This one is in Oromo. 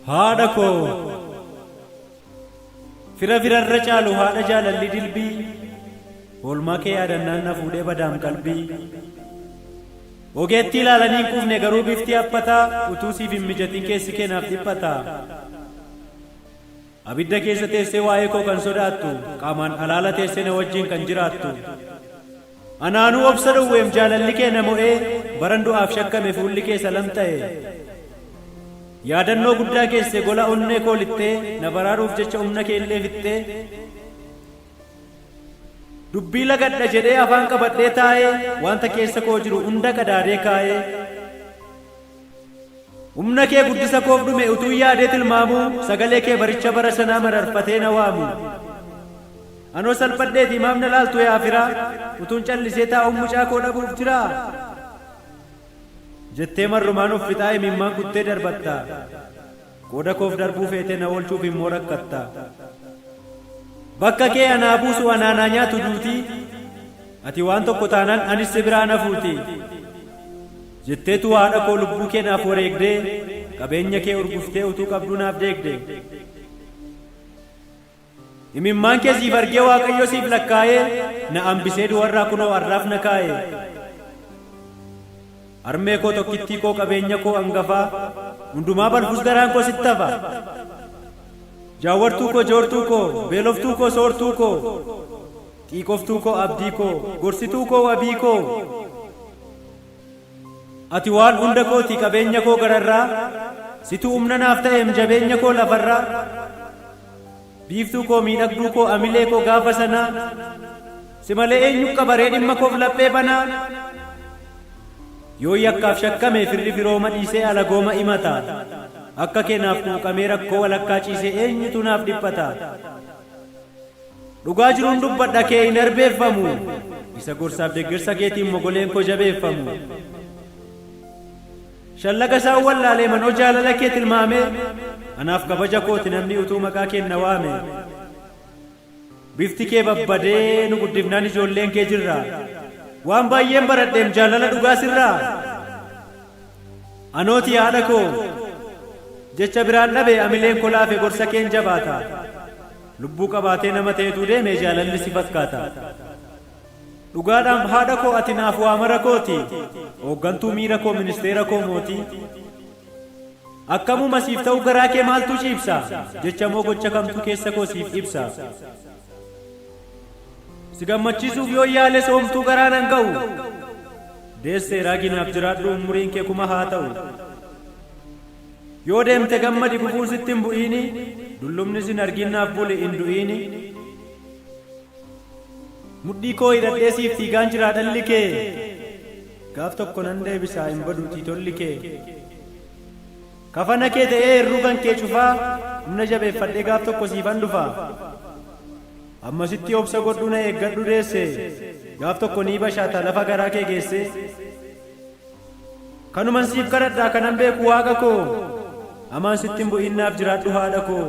haadha koo fira firarra caalu haadha jaalalli dilbii oolmaa kee yaadannaan na fuudhee badaam qalbii ogeettii ilaalanii hin quufne garuu bifti haphataa utuu siif hin mijatin keessi kee naaf dhiphataa abidda keessa teessee waa'ee koo kan sodaattu qaamaan alaala teessee na wajjin kan jiraattu anaanuu obsa dhowweem jaalalli kee na mo'ee baran du'aaf shakkame fuulli kee salam ta'e yaadannoo guddaa keessee gola onnee koo lixxee na baraaruuf jecha humna kee illee fixxee dubbii lagadha jedhee afaan qabadhee taa'ee wanta keessa koo jiru hunda qadaadee kaa'ee humna kee guddisa koof dhume utuu yaadee tilmaamuu sagalee kee baricha bara sanaa mararfatee na waamu anoo salphadheeti maaf na laaltu yaa firaa utuun callisee taa'uun mucaa koo dhabuuf jiraa jettee marrumaan uffixaa imimmaan kuttee darbatta qooda koof darbuu feete na oolchuuf immoo rakkatta bakka kee anaa buusu anaanaa nyaatu duutii ati waan tokko taanaan anis si biraa na fuuti jetteetu haadha koo lubbuu kee naaf wareegdee qabeenya kee urguftee utuu qabduu naaf deegde imimmaan kee siif argee waaqayyo siif lakkaa'ee na hambisee du'arraa kunoo arraaf na kaa'e harmee koo tokkittii koo qabeenya koo hangafaa hundumaa balfus garaan koo sitti hafa jaawwartuu koo joortuu koo beeloftuu koo soortuu koo xiiqoftuu koo abdii koo gorsituu koo wabii koo ati waan hunda kooti qabeenya koo gararraa situ humna naaf ta'eem jabeenya koo lafarraa biiftuu koo miidhagduu koo amilee koo gaafa sanaa si malee eenyu qabaree dhimma koof laphee banaa yoo yakkaaf shakkame firri firooma dhiisee alagooma himata akka kee naaf quuqamee rakkoo walakkaa ciisee eenyutu naaf dhiphata dhugaa jiruun dubbadha kee hin arbeeffamu isa gorsaaf deeggarsa keetiin mogoleen koo jabeeffamu shallaga isaan wallaalee manoo jaalala kee tilmaame anaaf kabaja kooti namni utuu maqaa keen na waame bifti kee babbadee nu guddifnaan ijoolleen kee jirra waan baay'een baradheem jaalala dhugaa sirraa anooti haadha koo jecha biraan dhabe amileen kolaafe gorsa keen jabaata lubbuu qabaatee nama ta'etu deeme jaalalli si fakkaata dhugaadhaan haadha koo ati naaf waamara kooti hooggantuu miira koo ministeera koo mootii akkamuma siif ta'u garaa kee maaltu ciibsa jecha moo gocha kamtu keessa koo siif ibsa si gammachiisuuf yoo yaale soomtuu garaan an ga'u deessee raaginaaf jiraadhu umuriin kee kuma haa ta'u yoo deemte gammadi gufuun sitti hin bu'iini dullumni sin arginnaaf bule hin du'iini mudhii koo hidhadhee siif fiigaan jiraa dhalli kee gaaf tokko nan deebisaa hin badu tiitolli kee kafana kee ta'ee herrugan kee cufaa humna jabeeffadhee gaaf tokko siifan dhufaa ammasitti obsa godhu na eeggadhu deesse gaaf tokko ni bashaata lafa garaa kee geesse kanuman siif kadhadhaa kanan beeku waaqa koo amaan sitti hin bu'innaaf jiraadhu haadha koo